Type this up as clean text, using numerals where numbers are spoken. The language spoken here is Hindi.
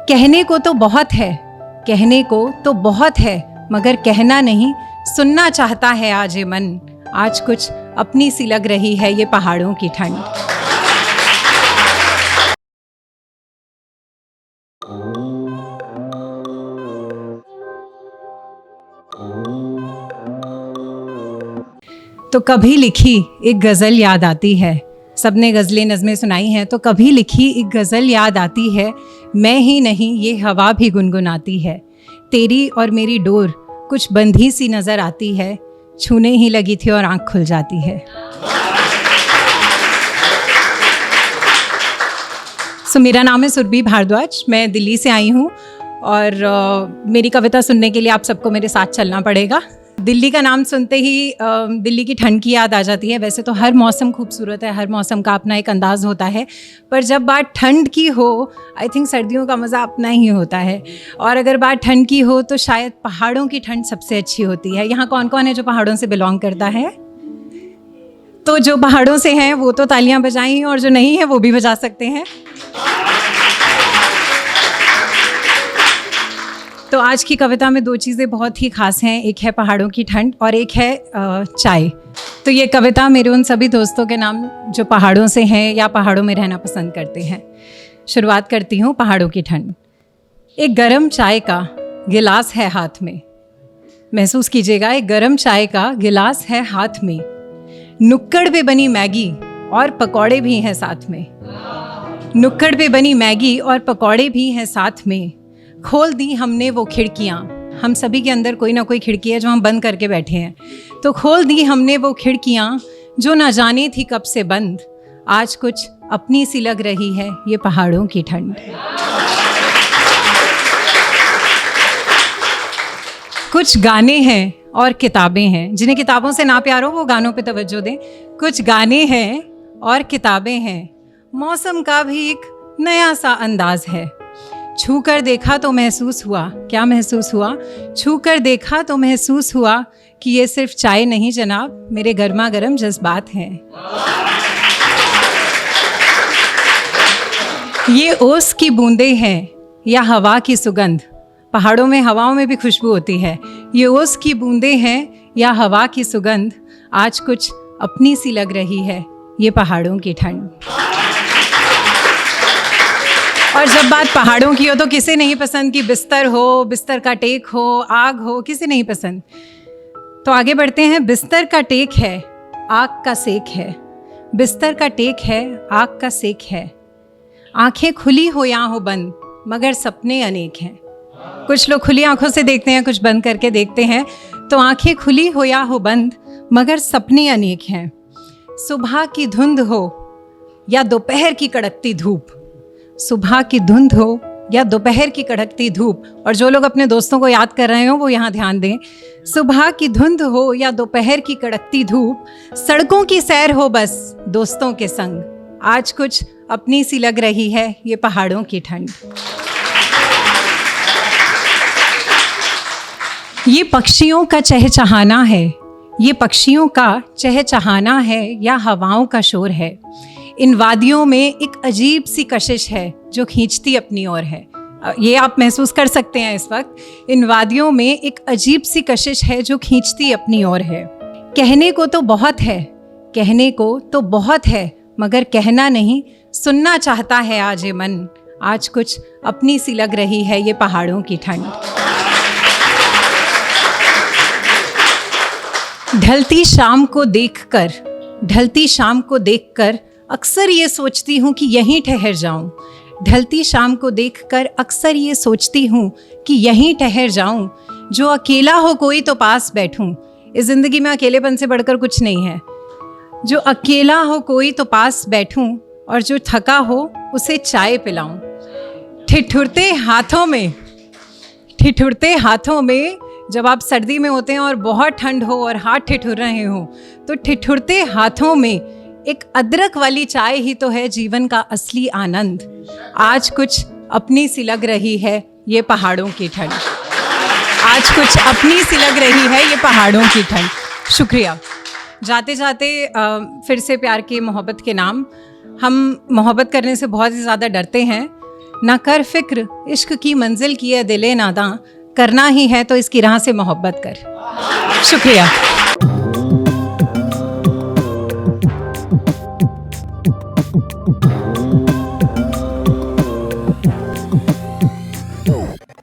कहने को तो बहुत है, कहने को तो बहुत है, मगर कहना नहीं, सुनना चाहता है आज ये मन। आज कुछ अपनी सी लग रही है ये पहाड़ों की ठंड। तो कभी लिखी एक गज़ल याद आती है, सबने गज़लें नज़में सुनाई हैं, तो कभी लिखी एक गज़ल याद आती है। मैं ही नहीं ये हवा भी गुनगुनाती है, तेरी और मेरी डोर कुछ बंधी सी नज़र आती है, छूने ही लगी थी और आँख खुल जाती है। मेरा नाम है सुरभि भारद्वाज, मैं दिल्ली से आई हूँ और मेरी कविता सुनने के लिए आप सबको मेरे साथ चलना पड़ेगा। दिल्ली का नाम सुनते ही दिल्ली की ठंड की याद आ जाती है। वैसे तो हर मौसम खूबसूरत है, हर मौसम का अपना एक अंदाज़ होता है, पर जब बात ठंड की हो, आई थिंक सर्दियों का मज़ा अपना ही होता है। और अगर बात ठंड की हो तो शायद पहाड़ों की ठंड सबसे अच्छी होती है। यहाँ कौन कौन है जो पहाड़ों से बिलोंग करता है? तो जो पहाड़ों से हैं वो तो तालियां बजाएं, और जो नहीं है वो भी बजा सकते हैं। तो आज की कविता में दो चीज़ें बहुत ही खास हैं, एक है पहाड़ों की ठंड और एक है चाय। तो ये कविता मेरे उन सभी दोस्तों के नाम जो पहाड़ों से हैं या पहाड़ों में रहना पसंद करते हैं। शुरुआत करती हूँ पहाड़ों की ठंड। एक गरम चाय का गिलास है हाथ में, महसूस कीजिएगा, एक गरम चाय का गिलास है हाथ में, नुक्कड़ पे बनी मैगी और पकौड़े भी हैं साथ में, नुक्कड़ पे बनी मैगी और पकौड़े भी हैं साथ में। खोल दी हमने वो खिड़कियाँ, हम सभी के अंदर कोई ना कोई खिड़की है जो हम बंद करके बैठे हैं, तो खोल दी हमने वो खिड़कियाँ जो ना जाने थी कब से बंद। आज कुछ अपनी सी लग रही है ये पहाड़ों की ठंड। कुछ गाने हैं और किताबें हैं, जिन्हें किताबों से ना प्यार हो वो गानों पे तवज्जो दें। कुछ गाने हैं और किताबें हैं, मौसम का भी एक नया सा अंदाज है। छू कर देखा तो महसूस हुआ, क्या महसूस हुआ? छू कर देखा तो महसूस हुआ कि ये सिर्फ चाय नहीं जनाब, मेरे गर्मा गर्म जज्बात हैं। ये ओस की बूंदें हैं या हवा की सुगंध, पहाड़ों में हवाओं में भी खुशबू होती है। ये ओस की बूंदें हैं या हवा की सुगंध, आज कुछ अपनी सी लग रही है ये पहाड़ों की ठंड। और जब बात पहाड़ों की हो तो किसे नहीं पसंद कि बिस्तर हो, बिस्तर का टेक हो, आग हो, किसे नहीं पसंद। तो आगे बढ़ते हैं। बिस्तर का टेक है, आग का सेक है, बिस्तर का टेक है, आग का सेक है। आंखें खुली हो या हो बंद, मगर सपने अनेक हैं। कुछ लोग खुली आंखों से देखते हैं, कुछ बंद करके देखते हैं। तो आंखें खुली हो या हो बंद, मगर सपने अनेक हैं। सुबह की धुंध हो या दोपहर की कड़कती धूप, सुबह की धुंध हो या दोपहर की कड़कती धूप। और जो लोग अपने दोस्तों को याद कर रहे हो वो यहाँ ध्यान दें। सुबह की धुंध हो या दोपहर की कड़कती धूप, सड़कों की सैर हो बस दोस्तों के संग, आज कुछ अपनी सी लग रही है ये पहाड़ों की ठंड। ये पक्षियों का चहचहाना है, ये पक्षियों का चहचहाना है या हवाओं का शोर है। इन वादियों में एक अजीब सी कशिश है जो खींचती अपनी ओर है। ये आप महसूस कर सकते हैं इस वक्त। इन वादियों में एक अजीब सी कशिश है जो खींचती अपनी ओर है। कहने को तो बहुत है, कहने को तो बहुत है, मगर कहना नहीं, सुनना चाहता है आज ये मन। आज कुछ अपनी सी लग रही है ये पहाड़ों की ठंड। ढलती शाम को देखकर, ढलती शाम को देखकर अक्सर ये सोचती हूँ कि यहीं ठहर जाऊँ। ढलती शाम को देखकर अक्सर ये सोचती हूँ कि यहीं ठहर जाऊँ। जो अकेला हो कोई तो पास बैठूँ, इस ज़िंदगी में अकेलेपन से बढ़कर कुछ नहीं है। जो अकेला हो कोई तो पास बैठूँ, और जो थका हो उसे चाय पिलाऊँ। ठिठुरते हाथों में, ठिठुरते हाथों में, जब आप सर्दी में होते हैं और बहुत ठंड हो और हाथ ठिठुर रहे हो, तो ठिठुरते हाथों में एक अदरक वाली चाय ही तो है जीवन का असली आनंद। आज कुछ अपनी सी लग रही है ये पहाड़ों की ठंड। आज कुछ अपनी सी लग रही है ये पहाड़ों की ठंड। शुक्रिया। जाते जाते फिर से प्यार के मोहब्बत के नाम, हम मोहब्बत करने से बहुत ही ज़्यादा डरते हैं, ना कर फिक्र इश्क की मंजिल की है दिले नादां, करना ही है तो इसकी राह से मोहब्बत कर। शुक्रिया।